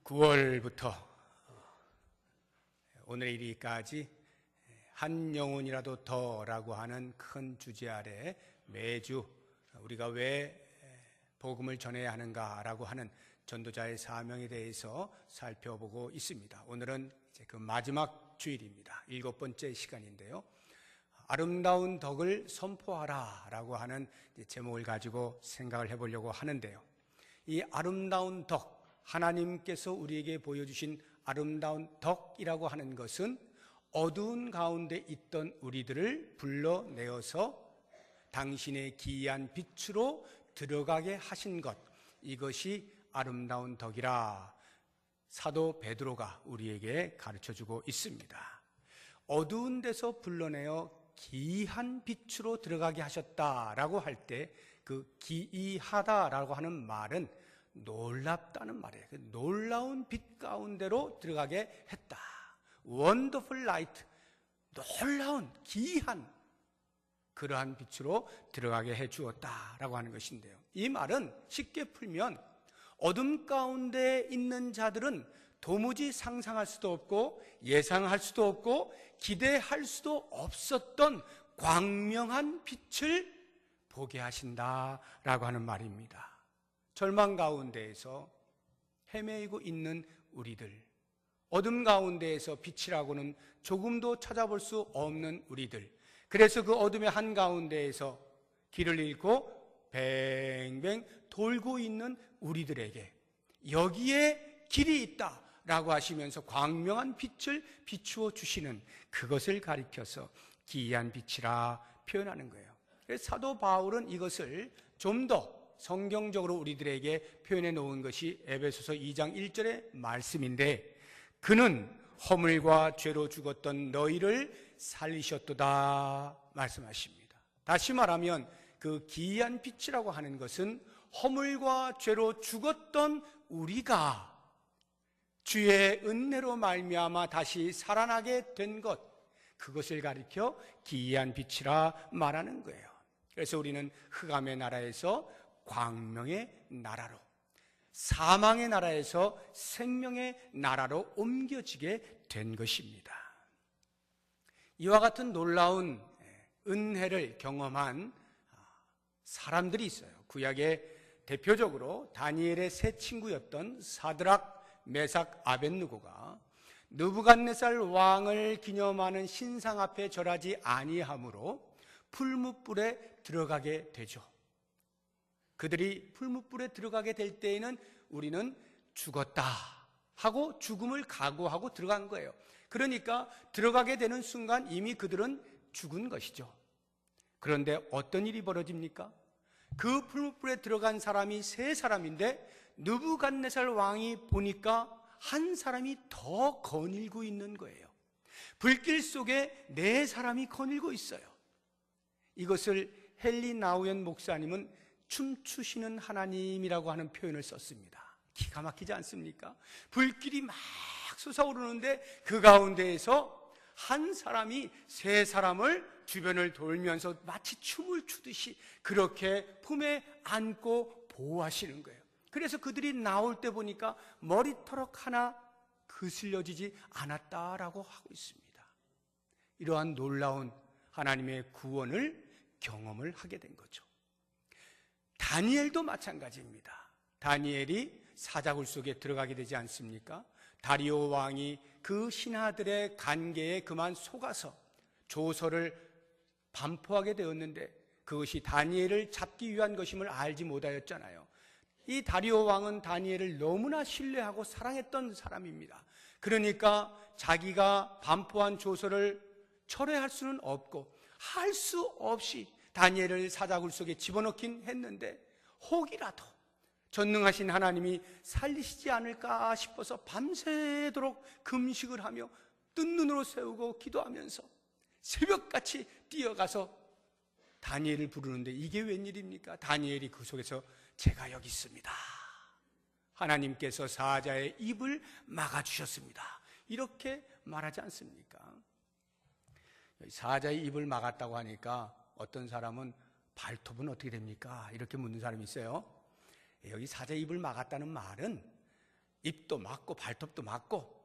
9월부터 오늘에 이르기까지 한 영혼이라도 더라고 하는 큰 주제 아래 매주 우리가 왜 복음을 전해야 하는가라고 하는 전도자의 사명에 대해서 살펴보고 있습니다. 오늘은 이제 그 마지막 주일입니다. 7번째 시간인데요. 아름다운 덕을 선포하라 라고 하는 제목을 가지고 생각을 해보려고 하는데요. 이 아름다운 덕, 하나님께서 우리에게 보여주신 아름다운 덕이라고 하는 것은 어두운 가운데 있던 우리들을 불러내어서 당신의 기이한 빛으로 들어가게 하신 것, 이것이 아름다운 덕이라 사도 베드로가 우리에게 가르쳐주고 있습니다. 어두운 데서 불러내어 기이한 빛으로 들어가게 하셨다라고 할 때 그 기이하다라고 하는 말은 놀랍다는 말이에요. 놀라운 빛 가운데로 들어가게 했다. Wonderful light, 놀라운 기이한 그러한 빛으로 들어가게 해 주었다라고 하는 것인데요. 이 말은 쉽게 풀면 어둠 가운데 있는 자들은 도무지 상상할 수도 없고 예상할 수도 없고 기대할 수도 없었던 광명한 빛을 보게 하신다라고 하는 말입니다. 절망 가운데에서 헤매이고 있는 우리들, 어둠 가운데에서 빛이라고는 조금도 찾아볼 수 없는 우리들, 그래서 그 어둠의 한가운데에서 길을 잃고 뱅뱅 돌고 있는 우리들에게 여기에 길이 있다라고 하시면서 광명한 빛을 비추어 주시는 그것을 가리켜서 기이한 빛이라 표현하는 거예요. 그래서 사도 바울은 이것을 좀 더 성경적으로 우리들에게 표현해 놓은 것이 에베소서 2장 1절의 말씀인데, 그는 허물과 죄로 죽었던 너희를 살리셨도다 말씀하십니다. 다시 말하면 그 기이한 빛이라고 하는 것은 허물과 죄로 죽었던 우리가 주의 은혜로 말미암아 다시 살아나게 된 것, 그것을 가리켜 기이한 빛이라 말하는 거예요. 그래서 우리는 흑암의 나라에서 광명의 나라로, 사망의 나라에서 생명의 나라로 옮겨지게 된 것입니다. 이와 같은 놀라운 은혜를 경험한 사람들이 있어요. 구약에 대표적으로 다니엘의 세 친구였던 사드락, 메삭, 아벳느고가 느부갓네살 왕을 기념하는 신상 앞에 절하지 아니함으로 풀무불에 들어가게 되죠. 그들이 풀무불에 들어가게 될 때에는 우리는 죽었다 하고 죽음을 각오하고 들어간 거예요. 그러니까 들어가게 되는 순간 이미 그들은 죽은 것이죠. 그런데 어떤 일이 벌어집니까? 그 풀무불에 들어간 사람이 세 사람인데 느부갓네살 왕이 보니까 한 사람이 더 거닐고 있는 거예요. 불길 속에 네 사람이 거닐고 있어요. 이것을 헨리 나우연 목사님은 춤추시는 하나님이라고 하는 표현을 썼습니다. 기가 막히지 않습니까? 불길이 막 솟아오르는데 그 가운데에서 한 사람이 세 사람을 주변을 돌면서 마치 춤을 추듯이 그렇게 품에 안고 보호하시는 거예요. 그래서 그들이 나올 때 보니까 머리털럭 하나 그슬려지지 않았다라고 하고 있습니다. 이러한 놀라운 하나님의 구원을 경험을 하게 된 거죠. 다니엘도 마찬가지입니다. 다니엘이 사자굴 속에 들어가게 되지 않습니까? 다리오 왕이 그 신하들의 간계에 그만 속아서 조서를 반포하게 되었는데 그것이 다니엘을 잡기 위한 것임을 알지 못하였잖아요. 이 다리오 왕은 다니엘을 너무나 신뢰하고 사랑했던 사람입니다. 그러니까 자기가 반포한 조서를 철회할 수는 없고 할 수 없이 다니엘을 사자굴 속에 집어넣긴 했는데 혹이라도 전능하신 하나님이 살리시지 않을까 싶어서 밤새도록 금식을 하며 뜬 눈으로 세우고 기도하면서 새벽같이 뛰어가서 다니엘을 부르는데 이게 웬일입니까? 다니엘이 그 속에서 제가 여기 있습니다. 하나님께서 사자의 입을 막아주셨습니다. 이렇게 말하지 않습니까? 사자의 입을 막았다고 하니까 어떤 사람은 발톱은 어떻게 됩니까? 이렇게 묻는 사람이 있어요. 여기 사자의 입을 막았다는 말은 입도 막고 발톱도 막고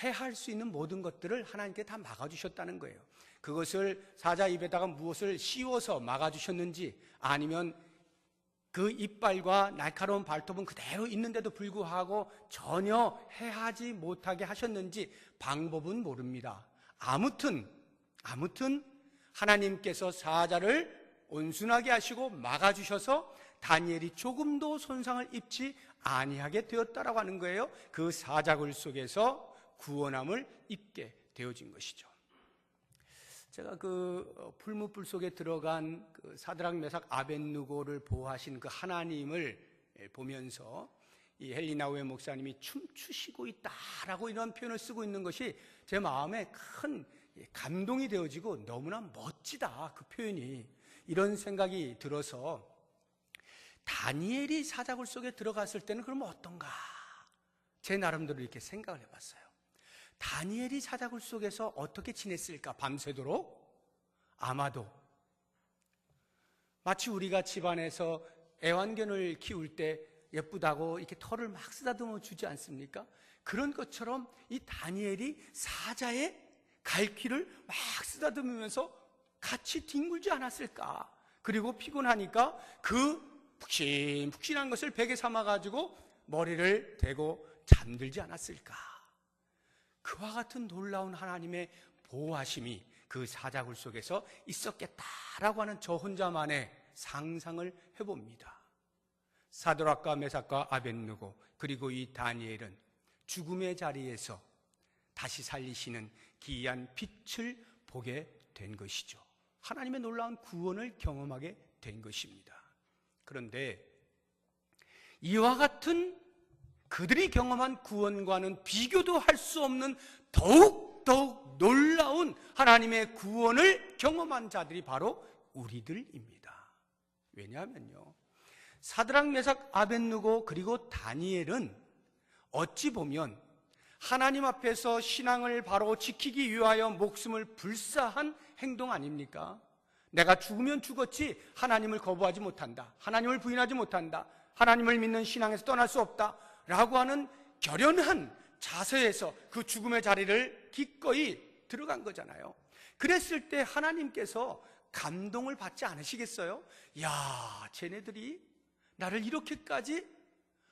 해할 수 있는 모든 것들을 하나님께 다 막아주셨다는 거예요. 그것을 사자 입에다가 무엇을 씌워서 막아주셨는지, 아니면 그 이빨과 날카로운 발톱은 그대로 있는데도 불구하고 전혀 해하지 못하게 하셨는지 방법은 모릅니다. 아무튼 하나님께서 사자를 온순하게 하시고 막아주셔서 다니엘이 조금도 손상을 입지 아니하게 되었다라고 하는 거예요. 그 사자굴 속에서 구원함을 입게 되어진 것이죠. 제가 그 풀무불 속에 들어간 그 사드락 메삭 아벳느고를 보호하신 그 하나님을 보면서 이 헬리나우의 목사님이 춤추시고 있다라고 이런 표현을 쓰고 있는 것이 제 마음에 큰 감동이 되어지고 너무나 멋지다, 그 표현이. 이런 생각이 들어서 다니엘이 사자굴 속에 들어갔을 때는 그럼 어떤가, 제 나름대로 이렇게 생각을 해봤어요. 다니엘이 사자굴 속에서 어떻게 지냈을까? 밤새도록? 아마도 마치 우리가 집안에서 애완견을 키울 때 예쁘다고 이렇게 털을 막 쓰다듬어 주지 않습니까? 그런 것처럼 이 다니엘이 사자의 갈퀴를 막 쓰다듬으면서 같이 뒹굴지 않았을까? 그리고 피곤하니까 그 푹신푹신한 것을 베개 삼아가지고 머리를 대고 잠들지 않았을까? 그와 같은 놀라운 하나님의 보호하심이 그 사자굴 속에서 있었겠다라고 하는 저 혼자만의 상상을 해봅니다. 사드락과 메삭과 아벳느고 그리고 이 다니엘은 죽음의 자리에서 다시 살리시는 기이한 빛을 보게 된 것이죠. 하나님의 놀라운 구원을 경험하게 된 것입니다. 그런데 이와 같은 그들이 경험한 구원과는 비교도 할 수 없는 더욱 놀라운 하나님의 구원을 경험한 자들이 바로 우리들입니다. 왜냐하면요, 사드락 메삭 아벳느고 그리고 다니엘은 어찌 보면 하나님 앞에서 신앙을 바로 지키기 위하여 목숨을 불사한 행동 아닙니까? 내가 죽으면 죽었지 하나님을 거부하지 못한다, 하나님을 부인하지 못한다, 하나님을 믿는 신앙에서 떠날 수 없다 라고 하는 결연한 자세에서 그 죽음의 자리를 기꺼이 들어간 거잖아요. 그랬을 때 하나님께서 감동을 받지 않으시겠어요? 야, 쟤네들이 나를 이렇게까지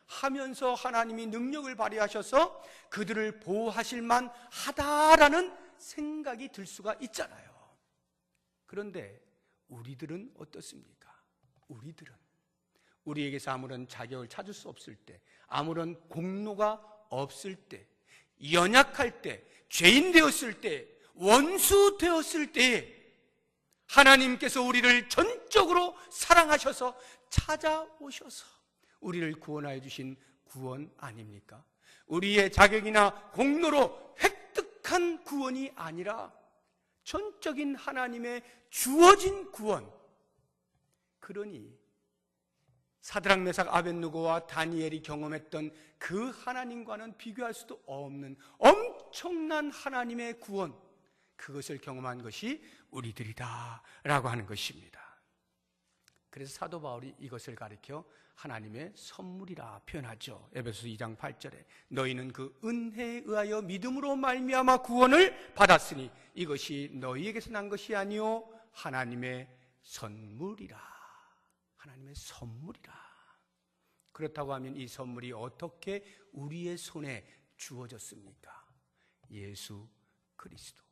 하면서 하나님이 능력을 발휘하셔서 그들을 보호하실 만하다라는 생각이 들 수가 있잖아요. 그런데 우리들은 어떻습니까? 우리들은 우리에게서 아무런 자격을 찾을 수 없을 때, 아무런 공로가 없을 때, 연약할 때, 죄인 되었을 때, 원수 되었을 때 하나님께서 우리를 전적으로 사랑하셔서 찾아오셔서 우리를 구원하여 주신 구원 아닙니까? 우리의 자격이나 공로로 획득한 구원이 아니라 전적인 하나님의 주어진 구원. 그러니 사드락 메삭 아벳느고와 다니엘이 경험했던 그 하나님과는 비교할 수도 없는 엄청난 하나님의 구원, 그것을 경험한 것이 우리들이다 라고 하는 것입니다. 그래서 사도 바울이 이것을 가리켜 하나님의 선물이라 표현하죠. 에베소서 2장 8절에 너희는 그 은혜에 의하여 믿음으로 말미암아 구원을 받았으니 이것이 너희에게서 난 것이 아니요 하나님의 선물이라. 하나님의 선물이라. 그렇다고 하면 이 선물이 어떻게 우리의 손에 주어졌습니까? 예수 그리스도.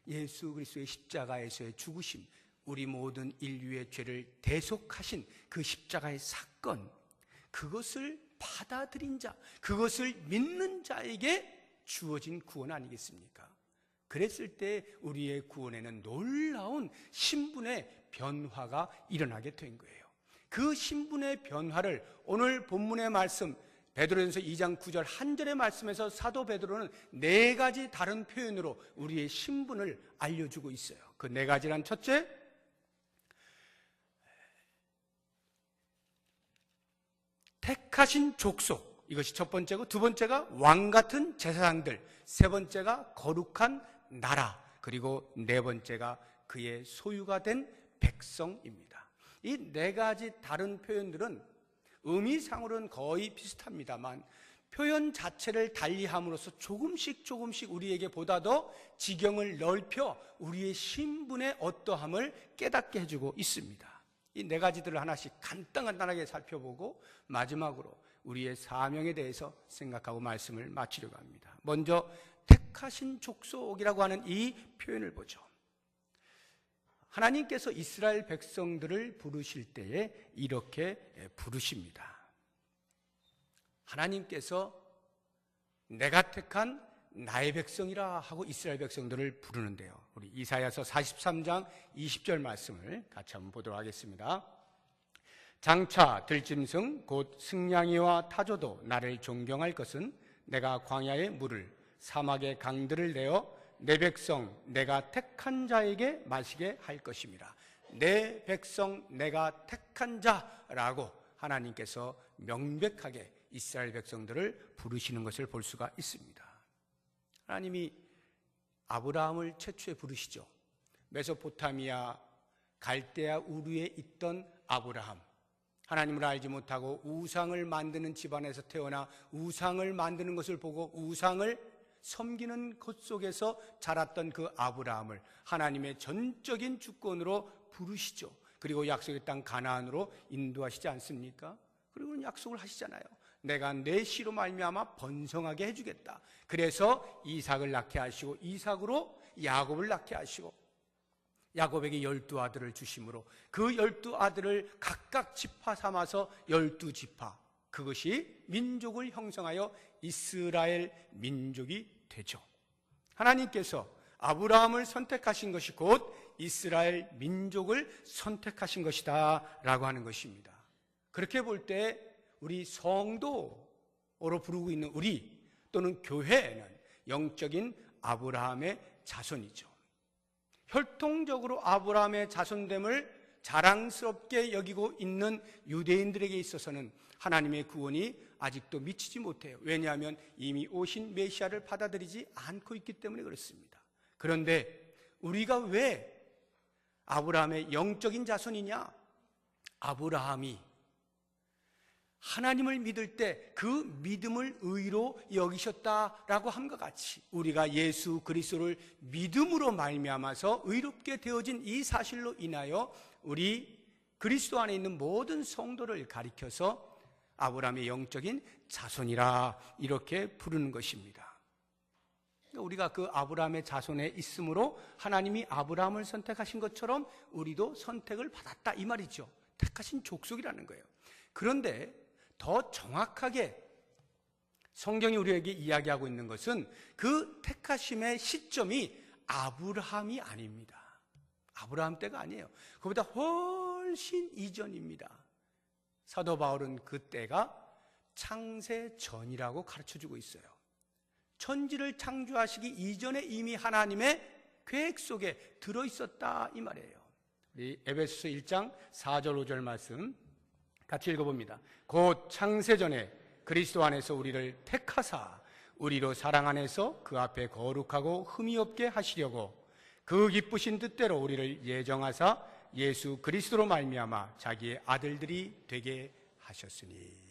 예수 그리스도의 십자가에서의 죽으심, 우리 모든 인류의 죄를 대속하신 그 십자가의 사건, 그것을 받아들인 자, 그것을 믿는 자에게 주어진 구원 아니겠습니까? 그랬을 때 우리의 구원에는 놀라운 신분의 변화가 일어나게 된 거예요. 그 신분의 변화를 오늘 본문의 말씀 베드로전서 2장 9절 한 절의 말씀에서 사도 베드로는 네 가지 다른 표현으로 우리의 신분을 알려주고 있어요. 그 네 가지란 첫째, 택하신 족속, 이것이 첫 번째고, 두 번째가 왕같은 제사장들, 세 번째가 거룩한 나라, 그리고 네 번째가 그의 소유가 된 백성입니다. 이 네 가지 다른 표현들은 의미상으로는 거의 비슷합니다만 표현 자체를 달리함으로써 조금씩 우리에게 보다 더 지경을 넓혀 우리의 신분의 어떠함을 깨닫게 해주고 있습니다. 이 네 가지들을 하나씩 간단하게 살펴보고 마지막으로 우리의 사명에 대해서 생각하고 말씀을 마치려고 합니다. 먼저 택하신 족속이라고 하는 이 표현을 보죠. 하나님께서 이스라엘 백성들을 부르실 때에 이렇게 부르십니다. 하나님께서 내가 택한 나의 백성이라 하고 이스라엘 백성들을 부르는데요. 우리 이사야서 43장 20절 말씀을 같이 한번 보도록 하겠습니다. 장차 들짐승 곧 승냥이와 타조도 나를 존경할 것은 내가 광야의 물을 사막의 강들을 내어 내 백성 내가 택한 자에게 마시게 할 것입니다. 내 백성 내가 택한 자라고 하나님께서 명백하게 이스라엘 백성들을 부르시는 것을 볼 수가 있습니다. 하나님이 아브라함을 최초에 부르시죠. 메소포타미아 갈대아 우르에 있던 아브라함, 하나님을 알지 못하고 우상을 만드는 집안에서 태어나 우상을 만드는 것을 보고 우상을 섬기는 것 속에서 자랐던 그 아브라함을 하나님의 전적인 주권으로 부르시죠. 그리고 약속의 땅 가나안으로 인도하시지 않습니까? 그리고 약속을 하시잖아요. 내가 내 씨로 말미암아 번성하게 해주겠다. 그래서 이삭을 낳게 하시고 이삭으로 야곱을 낳게 하시고 야곱에게 12아들을 주심으로 그 12아들을 각각 지파 삼아서 12지파, 그것이 민족을 형성하여 이스라엘 민족이 되죠. 하나님께서 아브라함을 선택하신 것이 곧 이스라엘 민족을 선택하신 것이다 라고 하는 것입니다. 그렇게 볼 때 우리 성도로 부르고 있는 우리 또는 교회는 영적인 아브라함의 자손이죠. 혈통적으로 아브라함의 자손됨을 자랑스럽게 여기고 있는 유대인들에게 있어서는 하나님의 구원이 아직도 미치지 못해요. 왜냐하면 이미 오신 메시아를 받아들이지 않고 있기 때문에 그렇습니다. 그런데 우리가 왜 아브라함의 영적인 자손이냐? 아브라함이 하나님을 믿을 때 그 믿음을 의로 여기셨다라고 함과 같이 우리가 예수 그리스도를 믿음으로 말미암아서 의롭게 되어진 이 사실로 인하여 우리 그리스도 안에 있는 모든 성도를 가리켜서 아브라함의 영적인 자손이라 이렇게 부르는 것입니다. 우리가 그 아브라함의 자손에 있으므로 하나님이 아브라함을 선택하신 것처럼 우리도 선택을 받았다 이 말이죠. 택하신 족속이라는 거예요. 그런데 더 정확하게 성경이 우리에게 이야기하고 있는 것은 그 택하심의 시점이 아브라함이 아닙니다. 아브라함 때가 아니에요. 그보다 훨씬 이전입니다. 사도 바울은 그 때가 창세 전이라고 가르쳐주고 있어요. 천지를 창조하시기 이전에 이미 하나님의 계획 속에 들어있었다 이 말이에요. 우리 에베소서 1장 4절 5절 말씀 같이 읽어봅니다. 곧 창세전에 그리스도 안에서 우리를 택하사 우리로 사랑 안에서 그 앞에 거룩하고 흠이 없게 하시려고 그 기쁘신 뜻대로 우리를 예정하사 예수 그리스도로 말미암아 자기의 아들들이 되게 하셨으니,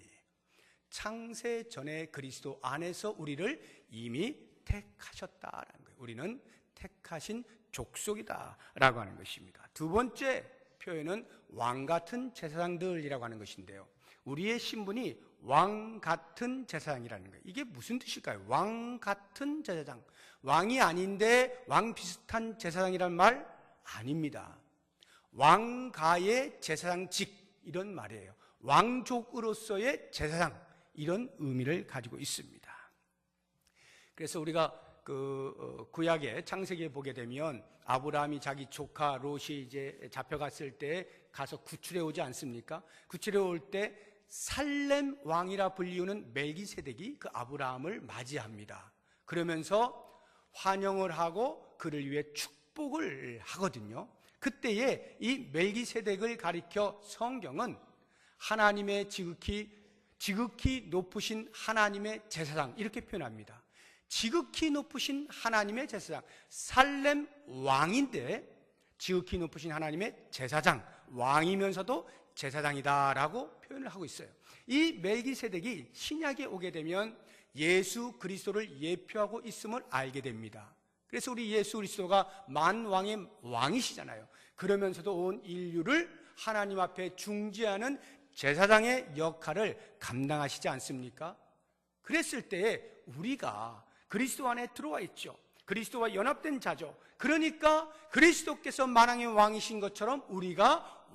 창세전에 그리스도 안에서 우리를 이미 택하셨다라는 거예요. 우리는 택하신 족속이다라고 하는 것입니다. 두 번째 표현은 왕 같은 제사장들이라고 하는 것인데요, 우리의 신분이 왕 같은 제사장이라는 거예요. 이게 무슨 뜻일까요? 왕 같은 제사장, 왕이 아닌데 왕 비슷한 제사장이란 말 아닙니다. 왕가의 제사장직 이런 말이에요. 왕족으로서의 제사장 이런 의미를 가지고 있습니다. 그래서 우리가 구약의 창세기에 보게 되면 아브라함이 자기 조카 롯이 이제 잡혀갔을 때 가서 구출해 오지 않습니까? 구출해 올 때 살렘 왕이라 불리우는 멜기세덱이 그 아브라함을 맞이합니다. 그러면서 환영을 하고 그를 위해 축복을 하거든요. 그때에 이 멜기세덱을 가리켜 성경은 하나님의 지극히 높으신 하나님의 제사장 이렇게 표현합니다. 지극히 높으신 하나님의 제사장, 살렘 왕인데 지극히 높으신 하나님의 제사장, 왕이면서도 제사장이다라고 표현을 하고 있어요. 이 멜기세덱이 신약에 오게 되면 예수 그리스도를 예표하고 있음을 알게 됩니다. 그래서 우리 예수 그리스도가 만왕의 왕이시잖아요. 그러면서도 온 인류를 하나님 앞에 중재하는 제사장의 역할을 감당하시지 않습니까? 그랬을 때에 우리가 그리스도 안에 들어와 있죠. 그리스도와 연합된 자죠. 그러니까 그리스도께서 만왕의 왕이신 것처럼 우리가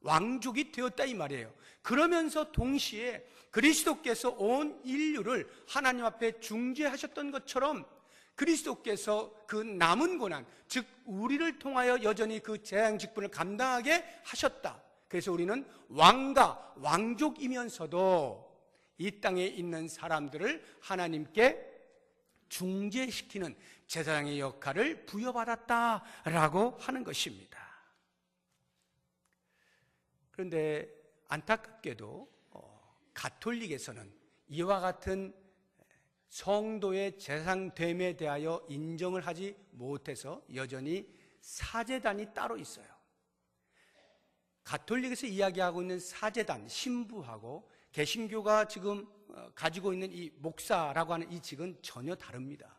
왕족이 되었다 이 말이에요. 그러면서 동시에 그리스도께서 온 인류를 하나님 앞에 중재하셨던 것처럼 그리스도께서 그 남은 고난, 즉 우리를 통하여 여전히 그 재앙 직분을 감당하게 하셨다. 그래서 우리는 왕족이면서도 이 땅에 있는 사람들을 하나님께 중재시키는 제사장의 역할을 부여받았다라고 하는 것입니다. 그런데 안타깝게도 가톨릭에서는 이와 같은 성도의 제사장됨에 대하여 인정을 하지 못해서 여전히 사제단이 따로 있어요. 가톨릭에서 이야기하고 있는 사제단, 신부하고 개신교가 지금 가지고 있는 이 목사라고 하는 이 직은 전혀 다릅니다.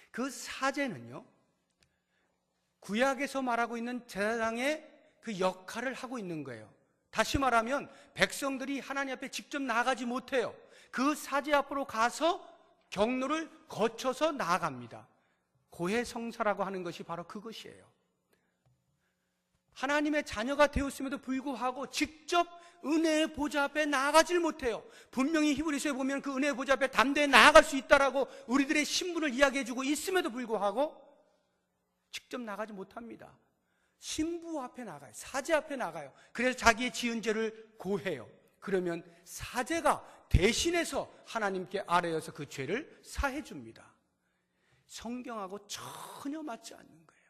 그 사제는요, 구약에서 말하고 있는 제사장의 그 역할을 하고 있는 거예요. 다시 말하면 백성들이 하나님 앞에 직접 나아가지 못해요. 그 사제 앞으로 가서 경로를 거쳐서 나아갑니다. 고해성사라고 하는 것이 바로 그것이에요. 하나님의 자녀가 되었음에도 불구하고 직접 은혜의 보좌 앞에 나아가질 못해요. 분명히 히브리서에 보면 그 은혜의 보좌 앞에 담대히 나아갈 수 있다라고 우리들의 신분을 이야기해주고 있음에도 불구하고 직접 나가지 못합니다. 신부 앞에 나가요. 사제 앞에 나가요. 그래서 자기의 지은 죄를 고해요. 그러면 사제가 대신해서 하나님께 아뢰어서 그 죄를 사해 줍니다. 성경하고 전혀 맞지 않는 거예요.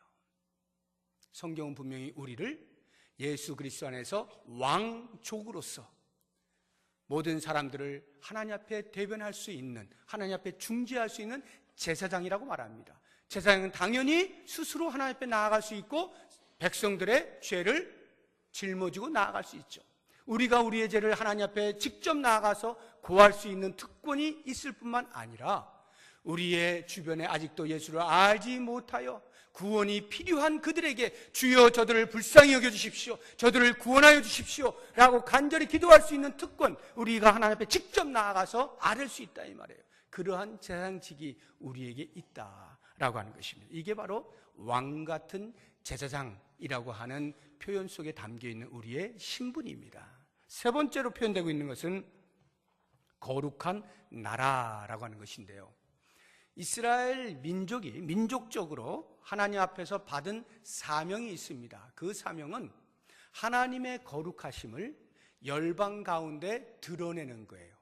성경은 분명히 우리를 예수 그리스도 안에서 왕족으로서 모든 사람들을 하나님 앞에 대변할 수 있는, 하나님 앞에 중재할 수 있는 제사장이라고 말합니다. 제사장은 당연히 스스로 하나님 앞에 나아갈 수 있고 백성들의 죄를 짊어지고 나아갈 수 있죠. 우리가 우리의 죄를 하나님 앞에 직접 나아가서 고할 수 있는 특권이 있을 뿐만 아니라 우리의 주변에 아직도 예수를 알지 못하여 구원이 필요한 그들에게 주여 저들을 불쌍히 여겨주십시오, 저들을 구원하여 주십시오 라고 간절히 기도할 수 있는 특권, 우리가 하나님 앞에 직접 나아가서 아뢰 수 있다 이 말이에요. 그러한 제사장직이 우리에게 있다라고 하는 것입니다. 이게 바로 왕같은 제사장이라고 하는 표현 속에 담겨있는 우리의 신분입니다. 세 번째로 표현되고 있는 것은 거룩한 나라라고 하는 것인데요, 이스라엘 민족이 민족적으로 하나님 앞에서 받은 사명이 있습니다. 그 사명은 하나님의 거룩하심을 열방 가운데 드러내는 거예요.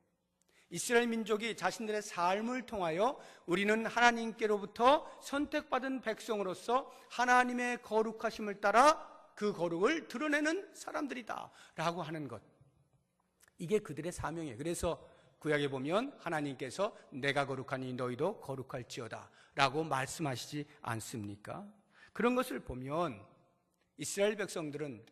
이스라엘 민족이 자신들의 삶을 통하여 우리는 하나님께로부터 선택받은 백성으로서 하나님의 거룩하심을 따라 그 거룩을 드러내는 사람들이다 라고 하는 것, 이게 그들의 사명이에요. 그래서 구약에 보면 하나님께서 내가 거룩하니 너희도 거룩할지어다 라고 말씀하시지 않습니까? 그런 것을 보면 이스라엘 백성들은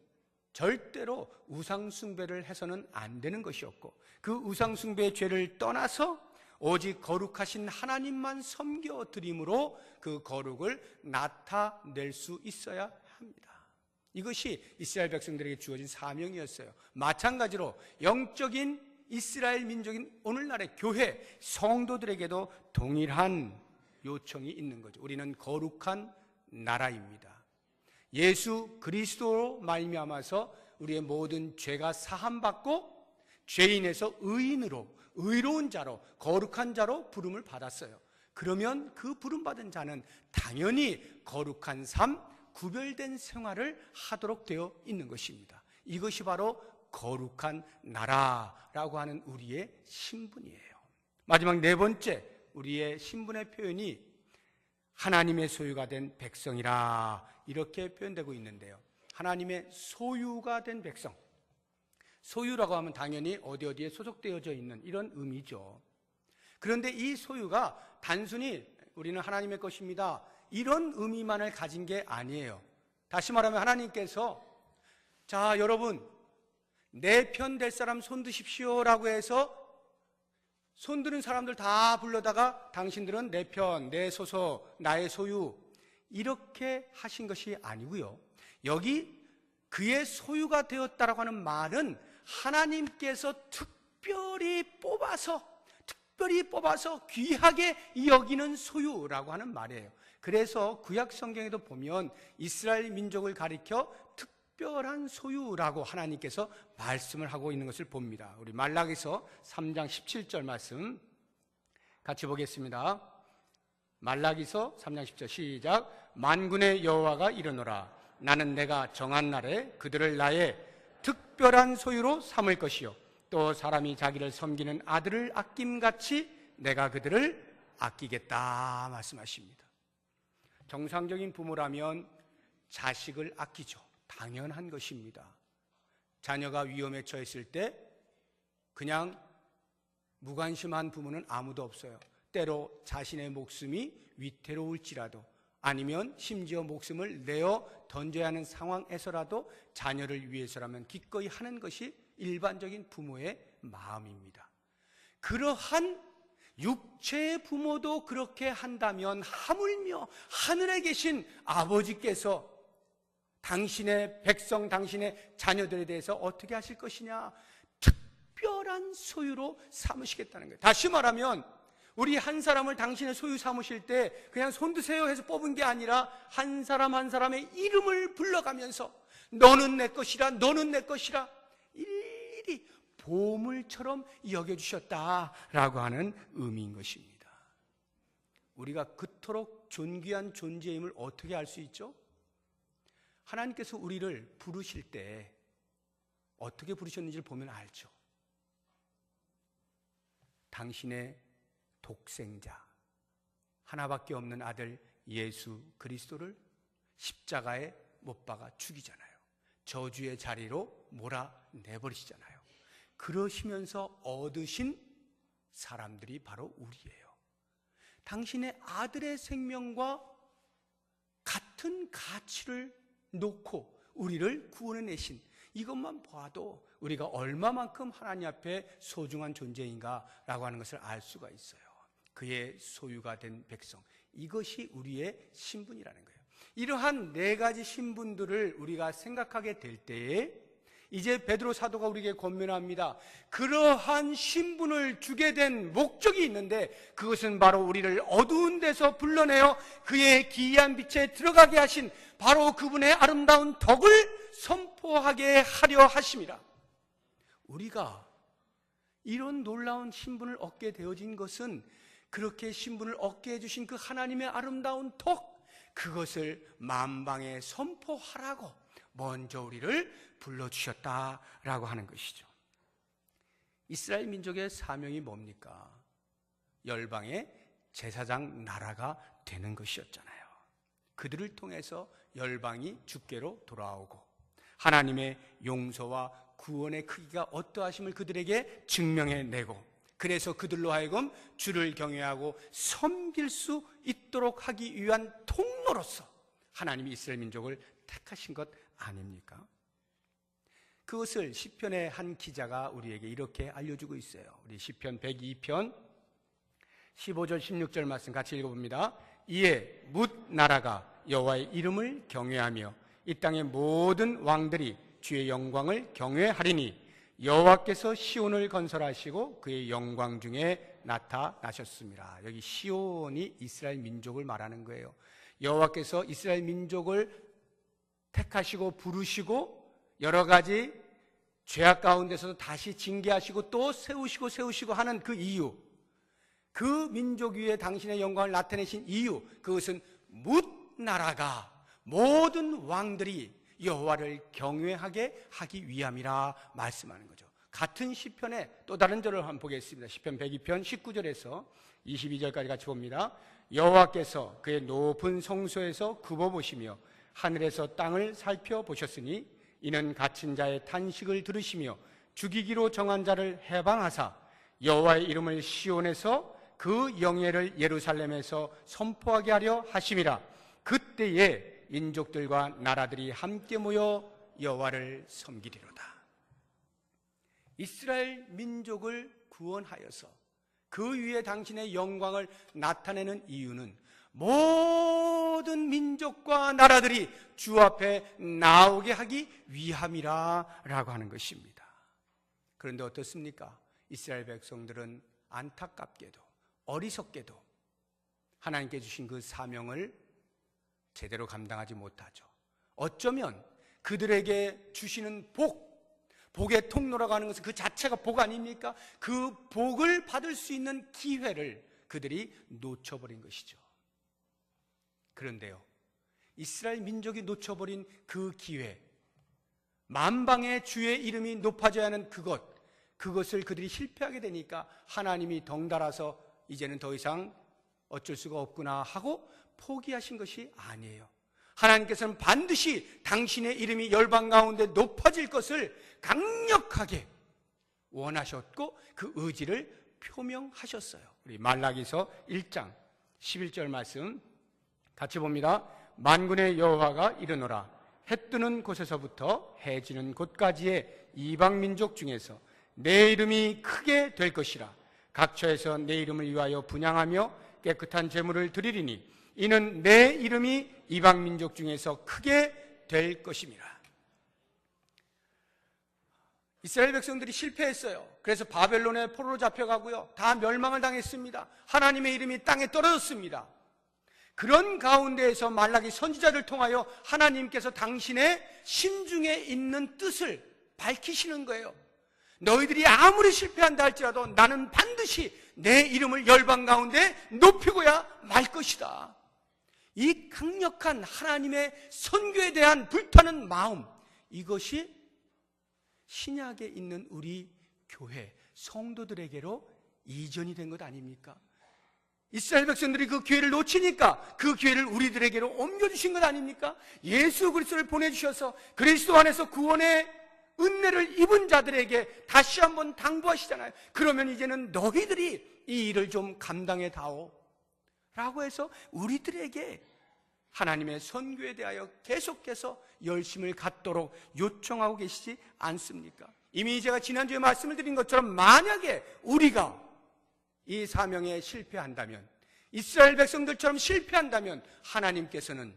절대로 우상숭배를 해서는 안 되는 것이었고, 그 우상숭배의 죄를 떠나서 오직 거룩하신 하나님만 섬겨드림으로 그 거룩을 나타낼 수 있어야 합니다. 이것이 이스라엘 백성들에게 주어진 사명이었어요. 마찬가지로 영적인 이스라엘 민족인 오늘날의 교회 성도들에게도 동일한 요청이 있는 거죠. 우리는 거룩한 나라입니다. 예수 그리스도로 말미암아서 우리의 모든 죄가 사함받고 죄인에서 의인으로, 의로운 자로, 거룩한 자로 부름을 받았어요. 그러면 그 부름받은 자는 당연히 거룩한 삶, 구별된 생활을 하도록 되어 있는 것입니다. 이것이 바로 거룩한 나라라고 하는 우리의 신분이에요. 마지막 네 번째, 우리의 신분의 표현이 하나님의 소유가 된 백성이라 이렇게 표현되고 있는데요, 하나님의 소유가 된 백성, 소유라고 하면 당연히 어디에 소속되어져 있는 이런 의미죠. 그런데 이 소유가 단순히 우리는 하나님의 것입니다 이런 의미만을 가진 게 아니에요. 다시 말하면 하나님께서 자 여러분 내 편 될 사람 손 드십시오 라고 해서 손드는 사람들 다 불러다가 당신들은 내 편, 내 소소, 나의 소유 이렇게 하신 것이 아니고요. 여기 그의 소유가 되었다라고 하는 말은 하나님께서 특별히 뽑아서 귀하게 여기는 소유라고 하는 말이에요. 그래서 구약 성경에도 보면 이스라엘 민족을 가리켜 특별한 소유라고 하나님께서 말씀을 하고 있는 것을 봅니다. 우리 말라기서 3장 17절 말씀 같이 보겠습니다. 말라기서 3장 10절 시작. 만군의 여호와가 이르노라. 나는 내가 정한 날에 그들을 나의 특별한 소유로 삼을 것이요 또 사람이 자기를 섬기는 아들을 아낌같이 내가 그들을 아끼겠다 말씀하십니다. 정상적인 부모라면 자식을 아끼죠. 당연한 것입니다. 자녀가 위험에 처했을 때 그냥 무관심한 부모는 아무도 없어요. 때로 자신의 목숨이 위태로울지라도 아니면 심지어 목숨을 내어 던져야 하는 상황에서라도 자녀를 위해서라면 기꺼이 하는 것이 일반적인 부모의 마음입니다. 그러한 육체의 부모도 그렇게 한다면 하물며 하늘에 계신 아버지께서 당신의 백성, 당신의 자녀들에 대해서 어떻게 하실 것이냐? 특별한 소유로 삼으시겠다는 거예요. 다시 말하면 우리 한 사람을 당신의 소유 삼으실 때 그냥 손 드세요 해서 뽑은 게 아니라 한 사람 한 사람의 이름을 불러가면서 너는 내 것이라, 너는 내 것이라 일일이 보물처럼 여겨주셨다라고 하는 의미인 것입니다. 우리가 그토록 존귀한 존재임을 어떻게 알 수 있죠? 하나님께서 우리를 부르실 때 어떻게 부르셨는지를 보면 알죠. 당신의 독생자, 하나밖에 없는 아들 예수 그리스도를 십자가에 못 박아 죽이잖아요. 저주의 자리로 몰아내버리시잖아요. 그러시면서 얻으신 사람들이 바로 우리예요. 당신의 아들의 생명과 같은 가치를 놓고 우리를 구원해내신 이것만 봐도 우리가 얼마만큼 하나님 앞에 소중한 존재인가라고 하는 것을 알 수가 있어요. 그의 소유가 된 백성, 이것이 우리의 신분이라는 거예요. 이러한 네 가지 신분들을 우리가 생각하게 될 때에 이제 베드로 사도가 우리에게 권면합니다. 그러한 신분을 주게 된 목적이 있는데 그것은 바로 우리를 어두운 데서 불러내어 그의 기이한 빛에 들어가게 하신 바로 그분의 아름다운 덕을 선포하게 하려 하심이라. 우리가 이런 놀라운 신분을 얻게 되어진 것은 그렇게 신분을 얻게 해주신 그 하나님의 아름다운 덕, 그것을 만방에 선포하라고 먼저 우리를 불러주셨다라고 하는 것이죠. 이스라엘 민족의 사명이 뭡니까? 열방의 제사장 나라가 되는 것이었잖아요. 그들을 통해서 열방이 주께로 돌아오고 하나님의 용서와 구원의 크기가 어떠하심을 그들에게 증명해내고 그래서 그들로 하여금 주를 경외하고 섬길 수 있도록 하기 위한 통로로서 하나님이 이스라엘 민족을 택하신 것 아닙니까? 그것을 시편의 한 기자가 우리에게 이렇게 알려주고 있어요. 우리 시편 102편 15절 16절 말씀 같이 읽어봅니다. 이에 뭇 나라가 여호와의 이름을 경외하며 이 땅의 모든 왕들이 주의 영광을 경외하리니 여호와께서 시온을 건설하시고 그의 영광 중에 나타나셨습니다. 여기 시온이 이스라엘 민족을 말하는 거예요. 여호와께서 이스라엘 민족을 택하시고 부르시고 여러 가지 죄악 가운데서도 다시 징계하시고 또 세우시고 하는 그 이유, 그 민족 위에 당신의 영광을 나타내신 이유, 그것은 뭇 나라가 모든 왕들이 여호와를 경외하게 하기 위함이라 말씀하는 거죠. 같은 시편의 또 다른 절을 한번 보겠습니다. 시편 102편 19절에서 22절까지 같이 봅니다. 여호와께서 그의 높은 성소에서 굽어보시며 하늘에서 땅을 살펴보셨으니 이는 갇힌 자의 탄식을 들으시며 죽이기로 정한 자를 해방하사 여호와의 이름을 시온에서 그 영예를 예루살렘에서 선포하게 하려 하심이라. 그때에 민족들과 나라들이 함께 모여 여호와를 섬기리로다. 이스라엘 민족을 구원하여서 그 위에 당신의 영광을 나타내는 이유는 모든 민족과 나라들이 주 앞에 나오게 하기 위함이라 라고 하는 것입니다. 그런데 어떻습니까? 이스라엘 백성들은 안타깝게도 어리석게도 하나님께 주신 그 사명을 제대로 감당하지 못하죠. 어쩌면 그들에게 주시는 복의 통로라고 하는 것은 그 자체가 복 아닙니까? 그 복을 받을 수 있는 기회를 그들이 놓쳐버린 것이죠. 그런데요, 이스라엘 민족이 놓쳐버린 그 기회, 만방의 주의 이름이 높아져야 하는 그것을 그들이 실패하게 되니까 하나님이 덩달아서 이제는 더 이상 어쩔 수가 없구나 하고 포기하신 것이 아니에요. 하나님께서는 반드시 당신의 이름이 열방 가운데 높아질 것을 강력하게 원하셨고 그 의지를 표명하셨어요. 우리 말라기서 1장 11절 말씀 같이 봅니다. 만군의 여호와가 이르노라 해 뜨는 곳에서부터 해 지는 곳까지의 이방 민족 중에서 내 이름이 크게 될 것이라. 각처에서 내 이름을 위하여 분향하며 깨끗한 제물을 드리리니 이는 내 이름이 이방 민족 중에서 크게 될 것임이라. 이스라엘 백성들이 실패했어요. 그래서 바벨론의 포로로 잡혀가고요, 다 멸망을 당했습니다. 하나님의 이름이 땅에 떨어졌습니다. 그런 가운데에서 말라기 선지자를 통하여 하나님께서 당신의 심중에 있는 뜻을 밝히시는 거예요. 너희들이 아무리 실패한다 할지라도 나는 반드시 내 이름을 열방 가운데 높이고야 말 것이다. 이 강력한 하나님의 선교에 대한 불타는 마음, 이것이 신약에 있는 우리 교회 성도들에게로 이전이 된 것 아닙니까? 이스라엘 백성들이 그 기회를 놓치니까 그 기회를 우리들에게로 옮겨주신 것 아닙니까? 예수 그리스도를 보내주셔서 그리스도 안에서 구원의 은혜를 입은 자들에게 다시 한번 당부하시잖아요. 그러면 이제는 너희들이 이 일을 좀 감당해 다오 라고 해서 우리들에게 하나님의 선교에 대하여 계속해서 열심을 갖도록 요청하고 계시지 않습니까? 이미 제가 지난주에 말씀을 드린 것처럼 만약에 우리가 이 사명에 실패한다면, 이스라엘 백성들처럼 실패한다면 하나님께서는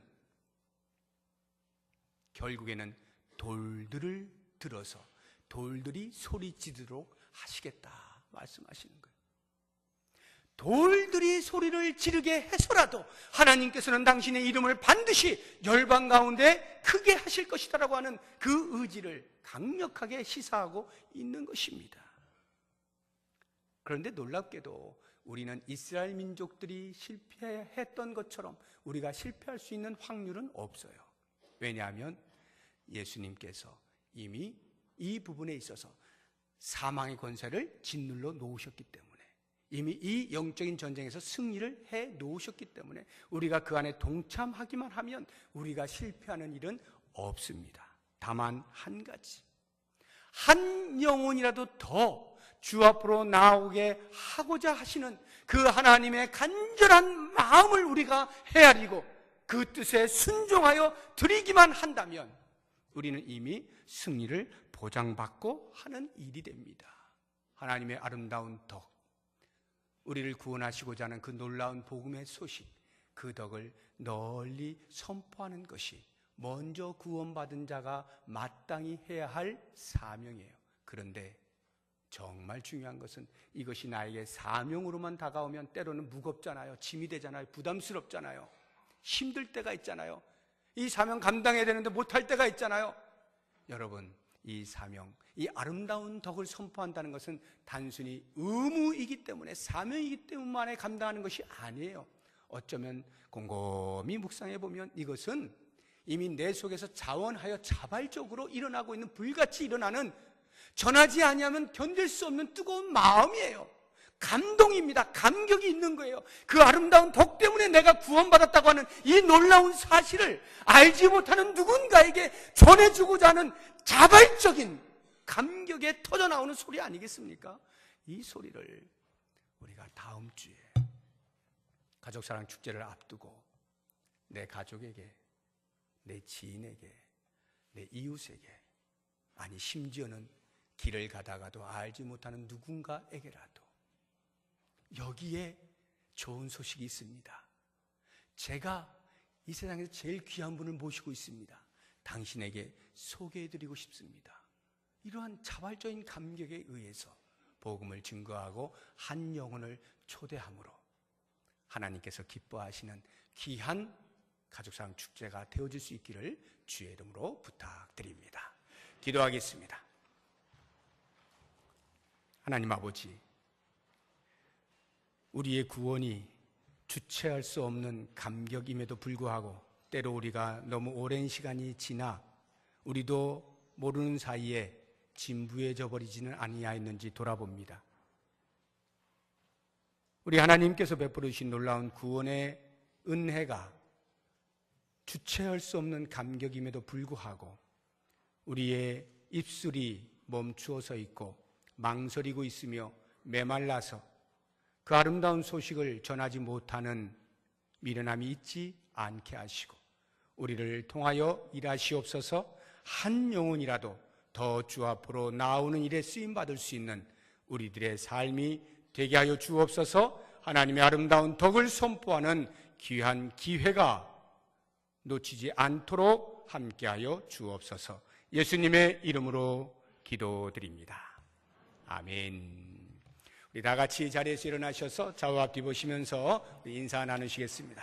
결국에는 돌들을 들어서 돌들이 소리지르도록 하시겠다 말씀하시는 거예요. 돌들이 소리를 지르게 해서라도 하나님께서는 당신의 이름을 반드시 열방 가운데 크게 하실 것이다라고 하는 그 의지를 강력하게 시사하고 있는 것입니다. 그런데 놀랍게도 우리는 이스라엘 민족들이 실패했던 것처럼 우리가 실패할 수 있는 확률은 없어요. 왜냐하면 예수님께서 이미 이 부분에 있어서 사망의 권세를 짓눌러 놓으셨기 때문에, 이미 이 영적인 전쟁에서 승리를 해 놓으셨기 때문에 우리가 그 안에 동참하기만 하면 우리가 실패하는 일은 없습니다. 다만 한 가지, 한 영혼이라도 더 주 앞으로 나오게 하고자 하시는 그 하나님의 간절한 마음을 우리가 헤아리고 그 뜻에 순종하여 드리기만 한다면 우리는 이미 승리를 보장받고 하는 일이 됩니다. 하나님의 아름다운 덕, 우리를 구원하시고자 하는 그 놀라운 복음의 소식, 그 덕을 널리 선포하는 것이 먼저 구원받은 자가 마땅히 해야 할 사명이에요. 그런데 정말 중요한 것은 이것이 나에게 사명으로만 다가오면 때로는 무겁잖아요. 짐이 되잖아요. 부담스럽잖아요. 힘들 때가 있잖아요. 이 사명 감당해야 되는데 못할 때가 있잖아요. 여러분, 이 사명, 이 아름다운 덕을 선포한다는 것은 단순히 의무이기 때문에, 사명이기 때문만에 감당하는 것이 아니에요. 어쩌면 곰곰이 묵상해 보면 이것은 이미 내 속에서 자원하여 자발적으로 일어나고 있는, 불같이 일어나는, 전하지 아니하면 견딜 수 없는 뜨거운 마음이에요. 감동입니다. 감격이 있는 거예요. 그 아름다운 덕 때문에 내가 구원받았다고 하는 이 놀라운 사실을 알지 못하는 누군가에게 전해주고자 하는 자발적인 감격에 터져나오는 소리 아니겠습니까? 이 소리를 우리가 다음 주에 가족사랑 축제를 앞두고 내 가족에게, 내 지인에게, 내 이웃에게, 아니 심지어는 길을 가다가도 알지 못하는 누군가에게라도 여기에 좋은 소식이 있습니다. 제가 이 세상에서 제일 귀한 분을 모시고 있습니다. 당신에게 소개해드리고 싶습니다. 이러한 자발적인 감격에 의해서 복음을 증거하고 한 영혼을 초대함으로 하나님께서 기뻐하시는 귀한 가족사랑 축제가 되어질 수 있기를 주의 이름으로 부탁드립니다. 기도하겠습니다. 하나님 아버지, 우리의 구원이 주체할 수 없는 감격임에도 불구하고 때로 우리가 너무 오랜 시간이 지나 우리도 모르는 사이에 진부해져 버리지는 아니하였는지 돌아봅니다. 우리 하나님께서 베풀어 주신 놀라운 구원의 은혜가 주체할 수 없는 감격임에도 불구하고 우리의 입술이 멈추어서 있고 망설이고 있으며 메말라서 그 아름다운 소식을 전하지 못하는 미련함이 있지 않게 하시고 우리를 통하여 일하시옵소서. 한 영혼이라도 더 주 앞으로 나오는 일에 쓰임받을 수 있는 우리들의 삶이 되게 하여 주옵소서. 하나님의 아름다운 덕을 선포하는 귀한 기회가 놓치지 않도록 함께하여 주옵소서. 예수님의 이름으로 기도드립니다. 아멘. 우리 다 같이 자리에서 일어나셔서 좌우 앞 뒤보시면서 인사 나누시겠습니다.